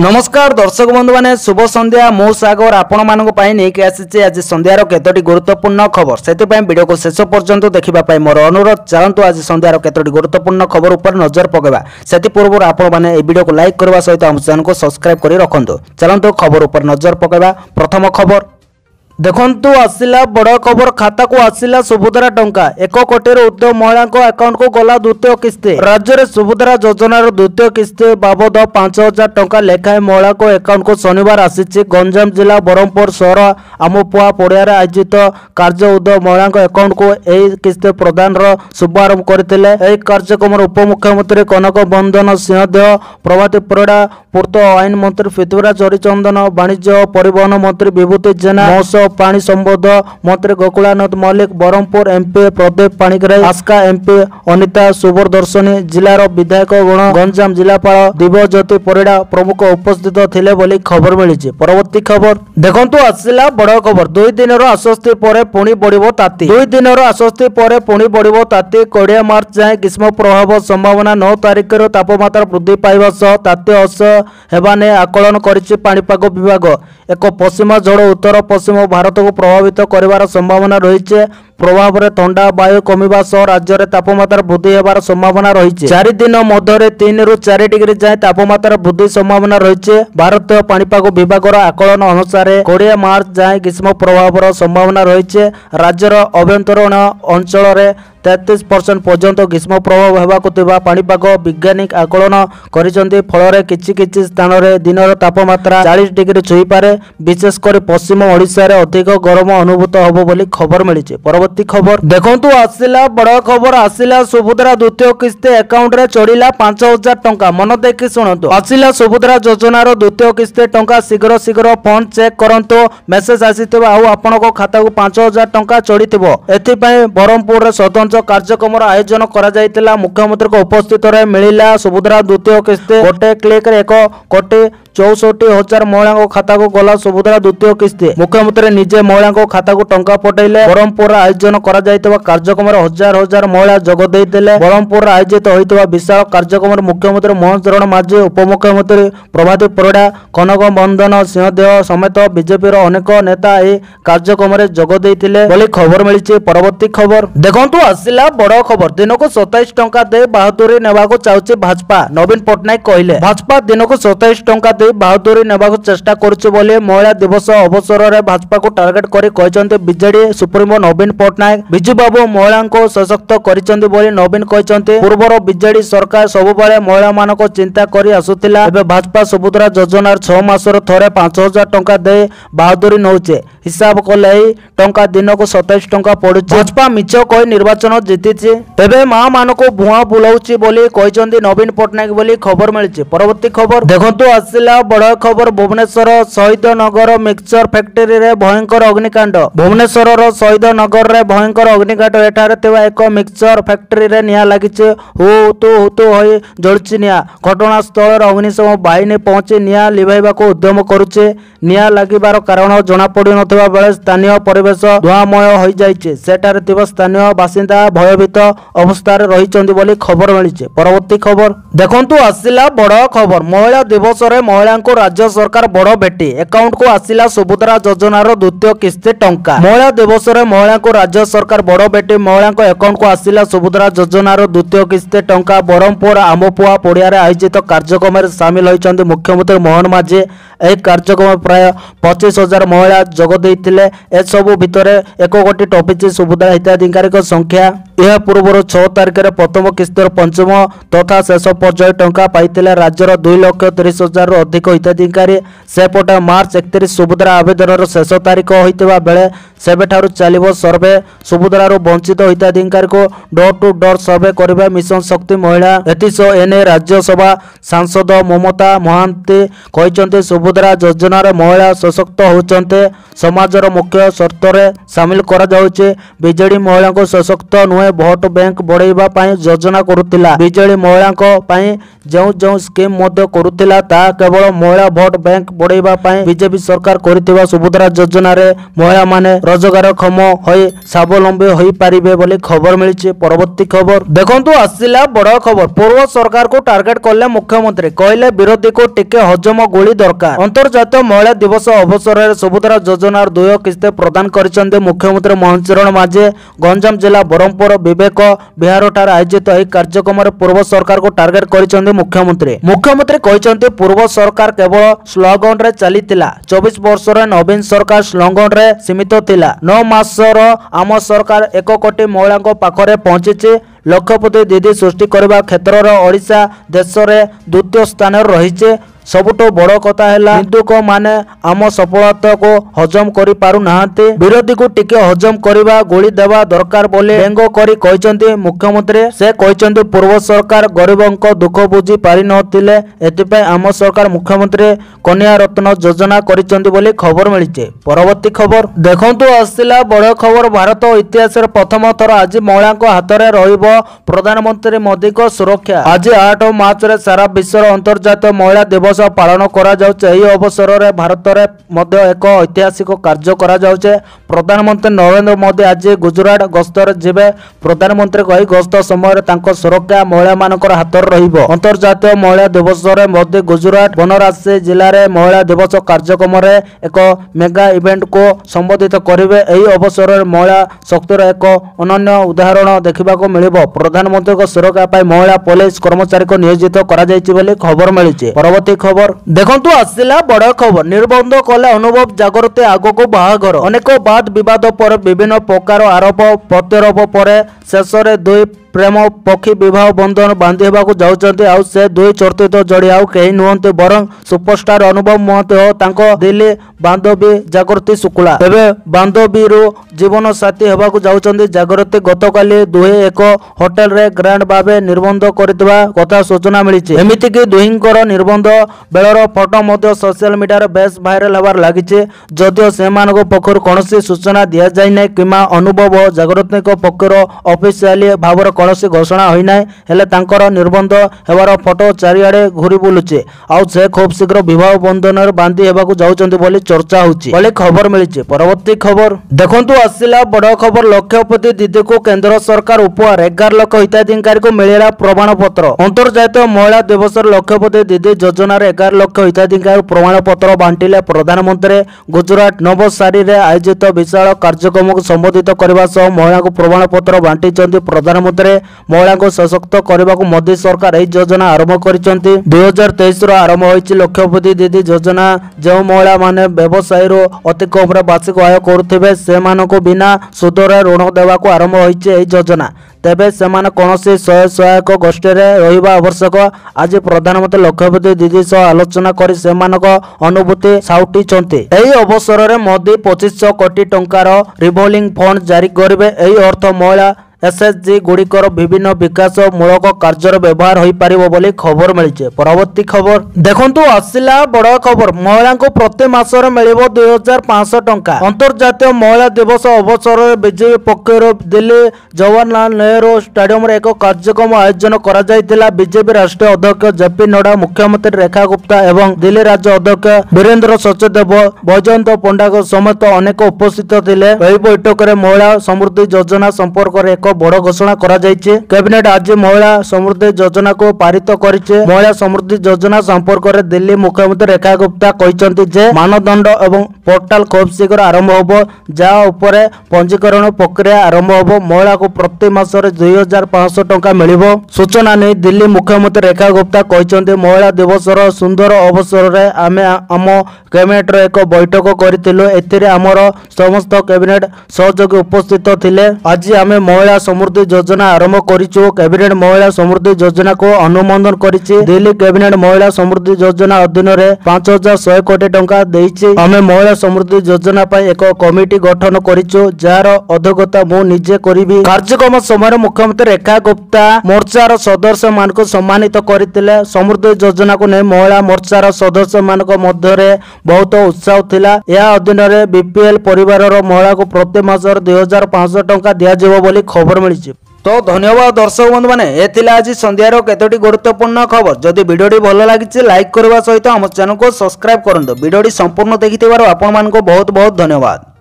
नमस्कार दर्शक बंधु मैंने शुभ संध्या मो सागर आपण मानक नहीं आसी आज संध्यार केतोटी गुरुत्वपूर्ण खबर से वीडियो को शेष पर्यंत देखा मोर अनुरोध चलतु आज संध्यार केतोटी गुरुत्वपूर्ण खबर उपर नजर पकेबा से पूर्व आपण मैंने वीडियो को लाइक करने सहित आम चैनल को सब्सक्राइब कर रखु चलतु खबर उपर नजर पकेबा। प्रथम खबर देखंतु आसिला बड़ खबर खाता को आसिला सुभद्रा टंका 1 कोटी ऊर्ध्व महिला अकाउंट को गला द्वितीय किस्ती। राज्य में सुभद्रा योजनार द्वितीय किस्ती बाबद 5000 टंका लेखाएं महिला को अकाउंट को शनिवार आसी। गंजाम जिला ब्रह्मपुर सहर आमपुआ पड़िया आयोजित कार्य ऊर्ध्व महिला अकाउंट को यही किस्ती प्रदान शुभारंभ करते। कार्यक्रम उपमुख्यमंत्री कनक बंधन सिंहदेव प्रभाती परिड़ा पूर्त आईन मंत्री पृथ्वीराज हरिचंदन वाणिज्य परिवहन मंत्री विभूति जेना मौसम पानी संबोध मंत्री गोकुलानंद मल्लिक ब्रह्मपुर एमपी प्रदीप पाणिग्राही आस्का एमपी अनिता सुबरदर्शनी जिलार विधायक गण गंजाम जिलापाल दिव्यज्योति परिड़ा प्रमुख उपस्थित थिले बोली खबर मिली। परवर्ती खबर देखंतु आसिला बड़ खबर 2 दिन आश्वस्ति पर पुणी बढ़िबो ताती। 2 दिन आश्वस्ति पर पुणी बढ़िबो ताती। 20 मार्च जाए ग्रीष्म प्रभाव संभावना 9 तारिख तापमात्रा वृद्धि पाइबा सह ताती अस हेबा ने आकलन करिछि पाणीपाग विभाग। एक पश्चिम झड़ उत्तर पश्चिम भारत को प्रभावित कर संभावना रही प्रभाव में ठंडा वायु कमिबा सह राज्य में तापमात्रा वृद्धि होबार संभावना रही। 4 दिन मध्य 3 रु 4 डिग्री जाए तापमात्रा वृद्धि संभावना रही। भारतीय पाणीपाग विभाग आकलन अनुसार 20 मार्च जाए ग्रीष्म प्रभाव संभावना रही। राज्यर अभ्यंतरण अंचल 33% पर्यंत ग्रीष्म प्रभाव होगा पाणीपाग वैज्ञानिक आकलन करिसेंती। फल किछि स्थान में दिन तापमात्रा 40 डिग्री छुई पारे। विशेषकर पश्चिम ओडिशा रे अधिक गरम अनुभूत होबो बोली खबर मिली। परवर्ती खबर देखंतु आसिला बड़ खबर आसिला सुभद्रा द्वितीय किस्ती अकाउंट रे चढ़िला 5000 टंका। मन देखि सुनंतु आसिला सुभद्रा योजनार द्वितीय किस्ती टंका शीघ्र शीघ्र फोन चेक करंतु मेसेज आसीथिबा आ आपनको खाता को 5000 टंका चढ़िथिबो। एथि पय ब्रह्मपुर रे स्वतंत्र कार्यक्रम आयोजन करा जायतिला। मुख्यमंत्री को उपस्थित रे मिलिला सुभद्रा द्वितीय किस्ती। गोटे क्लिक रे 1 कोटी 64,000 महिला खाता को गला सुभद्रा द्वितीय किस्ती। मुख्यमंत्री निजे महिला खाता को टंका पठेले। ब्रह्मपुर आयोजन करा जायतिबा कार्यक्रम रे हजार हजार महिला जोग देइतिले। ब्रह्मपुर आयोजित होइतिबा विशाल कार्यक्रम रे मुख्यमंत्री मोहन चरण माझी उपमुख्यमंत्री प्रभाती परिड़ा कनक बंधन सिंहदेव समेत बीजेपी रो अनेक नेता ए कार्यक्रम रे जोग देइतिले बोली खबर मिली। परवर्ती खबर देखंतु आसिला बड़ खबर दिन को 27 टंका दे बहादुरी नेबा को चाहूची भाजपा। नवीन पटनायक कहले भाजपा दिन को 27 टंका दे बहादुरी नेबा को चेष्टा करुछि बोली महिला दिवस अवसर रे भाजपा को टार्गेट करी कहचंते बीजेडी सुप्रीमो नवीन पटनायक। बिजू बाबू महिला को सशक्त करिसंती बोली नवीन कहचंते। पूर्वर बीजेडी सरकार सब बेले महिला मान को चिंता करी आसुतिला। एबे भाजपा सुभद्रा योजनार 6 मासर थरे 5000 टंका दे बहादुरी नौचे। हिसाब कले टंका दिन को 27 टंका पड़ुछि। भाजपा मिछ कहि निर्वाचन जीतीछि तेबे मां मान को भुआ बुलाउछि बोली कहचंती नवीन पटनायक बोली खबर मिली। परवर्ती खबर देखंतु आसिला बड़ खबर भुवनेश्वर शहीद नगर मिक्सचर फैक्ट्री रे भयंकर अग्निकांड। भुवनेश्वर शहीद नगर रे भयंकर अग्निकांड। एठारे तेवा एक मिक्सचर फैक्ट्री रे निया लागिছে। हुतु होई जळछि निया। घटनास्थल रे अग्निशम बाहिनी पहुंची निया लिभाइबा को उद्यम करूचे। निया लागिबार कारण जणा पडि नथबा बेले स्थानीय परिवेश धुआमय होई जाइছে। सेठारे तिबा स्थानीय बासिंदा भयभीत अवस्था रे रहिचंदी बोली खबर मिली। परवर्ती खबर देखंतु आसिला बड़ खबर महिला दिवस रे महिला को राज्य सरकार बड़ भेटी। अकाउंट को आसिला सुभद्रा योजनार द्वितीय किस्ती टंका। महिला दिवस रे महिला को राज्य सरकार बड़ भेटी। महिला को अकाउंट को आसिला सुभद्रा योजनार द्वितीय किस्ती टंका। ब्रह्मपुर आमपुआ पड़िया आयोजित कार्यक्रम में सामिल होइचंदी मुख्यमंत्री मोहन माझी। एही कार्यक्रम प्राय 25,000 महिला जोग देइतिले। ए सबु भितरे 1 कोटी टपिछि सुभद्रा हिताधिकारी संख्या। यह पूर्व 6 तारिख में प्रथम किस्तर पंचम तथा शेष पर्याय टंका पाइतिले। राज्यर 2,30,000 रु अधिक हिताधिकारी। सेपटे मार्च 31 सुभद्रा आवेदन शेष तारीख होइतिबा बेले सेबेठारु चलिबो सर्वे। सुभद्रा वंचित हिताधिकारी को डोर टू डोर सर्वे करिबा मिशन शक्ति महिला। एतिसो एने राज्यसभा सांसद ममता महांती कहचंते सुभद्रा योजना रे महिला सशक्त होचंते। समाजर मुख्य शर्त रे शामिल करा जाउचे। बीजेडी महिला को सशक्त नुहे भोट बैंक बढ़ाइबा पई योजना करुतिला। बीजेडी महिला को पई जो स्कीम मध्य करुतिला ता केवल केवल महिला भोट बैंक बढ़ाइबा पई बीजेपी सरकार करिथिबा सुभद्रा योजना रे महिला माने रोजगारक्षम होई स्वावलंबी होई पारिबे बोली खबर मिलिछि। परवर्ती खबर देखंतु आसिला बड़ खबर। पूर्व सरकार को टार्गेट करले मुख्यमंत्री, कहले विरोधी को टिके हजम गोली दरकार। अंतर्जातीय महिला दिवस अवसर में सुभद्रा योजनार 2 किस्ते प्रदान करिसेंते मुख्यमंत्री मोहन चरण माझी। गंजाम जिला बरहमपुर विवेक विहार ठार आयोजित ଏହି କାର୍ଯ୍ୟକ୍ରମରେ पूर्व सरकार को टार्गेट करिसेंते मुख्यमंत्री। मुख्यमंत्री कहिसेंते पूर्व सरकार केवल स्लोगन रे चलीतिला। 24 वर्ष रे नवीन सरकार स्लोगन रे सीमित थिला। 9 मासर आम सरकार 1 कोटी महिला पाखरे पहुंची। लक्षपति दीदी सृष्टि करने क्षेत्र में ओडिशा देश में द्वितीय स्थान रही। सबुठो बड़ कथा है हिंदुक माने आम सफलता को हजम करि पारु नाहंती। विरोधी को टिके हजम करवा गोली देवा दरकार बोले व्यंग करी कहते मुख्यमंत्री। से कहते पूर्व सरकार गरीबों दुख बुझी पारि नथिले, एथिपई आम सरकार मुख्यमंत्री कन्या रत्न योजना करिसेंती बोली खबर मिली। परवर्ती खबर देखंतु आसिला बड़ खबर। भारत इतिहास प्रथम थर आज महिला हाथ में रहिबो प्रधानमंत्री मोदी को सुरक्षा। आज 8 मार्च रे सारा विश्व अंतर्जातीय महिला दिवस पालन करा जाउचे। एही अवसर में भारत में मध्य एक ऐतिहासिक कार्य करा जाउचे। प्रधानमंत्री नरेंद्र मोदी आज गुजरात गस्तर जिबे। प्रधानमंत्री कही गस्त समय तांको सुरक्षा महिला मानकर हाथ रहिबो। अंतर्जातीय महिला दिवस रे मोदी गुजरात बनरासी जिले में महिला दिवस कार्यक्रम रे एक मेगा इवेंट को संबोधित करिवे। एही अवसर में महिला शक्तिर एक अनन्य उदाहरण देखा मिलिबो। प्रधानमंत्री को सुरक्षा पाई महिला पुलिस कर्मचारी को नियोजित करा जायछि बोली खबर मिली। परवर्ती खबर देखंतु आसिला बड़ खबर। निर्बंध कले अनुभव जागृति आगो बाहाघर। अनेक वाद विवाद पर विभिन्न प्रकार आरोप प्रत्यारोप पर शेष में 2 प्रेम पक्षी विवाह बंधन बांधि होगा जाउचंती। आउ से 2 चर्चित जोड़ी आउ कहीं नुहंती बरं सुपरस्टार अनुभव महंती हो तांको दिल्ली बांधवी जागृति शुक्ला। तेबे बांधवी रो जीवन साथी होगा जाउचंती जागृति। गतकाली दुहे एक होटेल रे ग्रैंड भावे निर्बंध करथिबा कथा सूचना मिली। एमिति कि दुहिंकर निर्बंध बेलर फोटो मध्य सोशल मीडिया रे बेस वायरल होबार लागिছে। जदियो सेमानको पक्षर कोनोसी सूचना दिया जाय नै किमा अनुभव जागृति को पक्षर ऑफिशियली भावर कौनसी घोषणा होई नाही। हेले तांकर निर्बंध हेबार फोटो चारिआडे घुरी बुलुचे। आउ से खूब शीघ्र विवाह बंधन बांधि हेबाकू जाउचंती बोली चर्चा होउची बोली खबर मिली। परवर्ती खबर देखंतु आसिला बड़ खबर। लक्षपति दीदी को केंद्र सरकार उपहार। 11 लाख हिताधिकारी को मिलेला प्रमाण पत्र। अंतर्जातीय महिला दिवस लक्षपति दीदी योजना 11 लाख हिताधिकारी प्रमाण पत्र बांटिले प्रधानमंत्री। गुजरात नवसारी रे आयोजित विशाल कार्यक्रम को संबोधित करने सह महिला को प्रमाण पत्र बांटी प्रधानमंत्री। महिला को सशक्त करने को मोदी सरकार यह योजना आरंभ करिसेंती। 2023 आरंभ होइछि लक्षपति दीदी योजना। जो महिला माने व्यवसाय रो अति कम वार्षिक आय करुथिबे सेमानको बिना सुदर ऋण देवा को आरंभ होइछि एही योजना। तेबे सेमाने कोनोसी सहायक गोष्ठी रे रहिबा आवश्यक। आज प्रधानमंत्री लक्षपति दीदी सह आलोचना करी सेमानक अनुभूति साउटिछंती। एही अवसर रे मोदी 2500 कोटी टंकार रिवॉल्विंग फंड जारी करिवे। एही अर्थ महिला एसएचजी गुड़िकर विभिन्न विकास मूलक कार्य व्यवहार हो पारिबो बोली खबर मिली। परवर्ती खबर देखंतु आसिला बड़ खबर। महिला को प्रति मासरे मिलिबो 2500 टंका। अंतर्जातीय महिला दिवस अवसर में बीजेपी पक्षर दिल्ली जवाहरलाल नेहरू स्टेडियम रे एक कार्यक्रम आयोजन करा जायतिला। बीजेपी राष्ट्रीय अध्यक्ष जेपी नड्डा, मुख्यमंत्री रेखा गुप्ता एवं दिल्ली राज्य अध्यक्ष वीरेंद्र सचदेव, बैजयंत पंडा समेत अनेक उपस्थित थिले। एही बैठक में महिला समृद्धि योजना संपर्क में एक बड़ घोषणा करा जायछि। कैबिनेट आज महिला समृद्धि योजना को पारित करिছে। महिला समृद्धि योजना संपर्क में दिल्ली मुख्यमंत्री रेखा गुप्ता कहिसंती जे मानदंड एवं पोर्टाल खूब शीघ्र आरंभ होबो। जा उपरे पंजीकरण प्रक्रिया आरंभ होबो। महिला को प्रति मासरे 2500 टंका मिलिबो। सूचना नै दिल्ली मुख्यमंत्री रेखा गुप्ता कहिसंती महिला दिवसर सुंदर अवसर रे आमे आम कैबिनेट रो एक बैठक करितिलु। एथिरे हमर समस्त कैबिनेट सहयोगी उपस्थित थिले। आज आमे महिला समृद्धि योजना आरंभ करिछु। कैबिनेट महिला समृद्धि योजना को अनुमोदन करिछि। दिल्ली कैबिनेट महिला समृद्धि योजना अधीन रे 5100 कोटी टंका देइछि। हमें महिला समृद्धि योजना पाई एक कमिटी गठन करिछु जार अध्यक्षता मु निजे करिबि। कार्यक्रम समय मुख्यमंत्री रेखा गुप्ता मोर्चार सदस्य मानको सम्मानित करथिले। समृद्धि योजना को नै महिला मोर्चार सदस्य मानको मध्य रे बहुत उत्साह थिला। या अधीन रे बीपीएल परिवार रो महिला को प्रति मासर 2500 टंका दिया जेबो बोली खबर मिली। तो धन्यवाद दर्शक बंधु मैंने ये आज संध्यार केतोटी गुरुत्वपूर्ण खबर। जदि वीडियो भल लगी लाइक करने सहित आम चैनल को सब्सक्राइब करूँ। वीडियो संपूर्ण देखि आपण मानको बहुत बहुत धन्यवाद।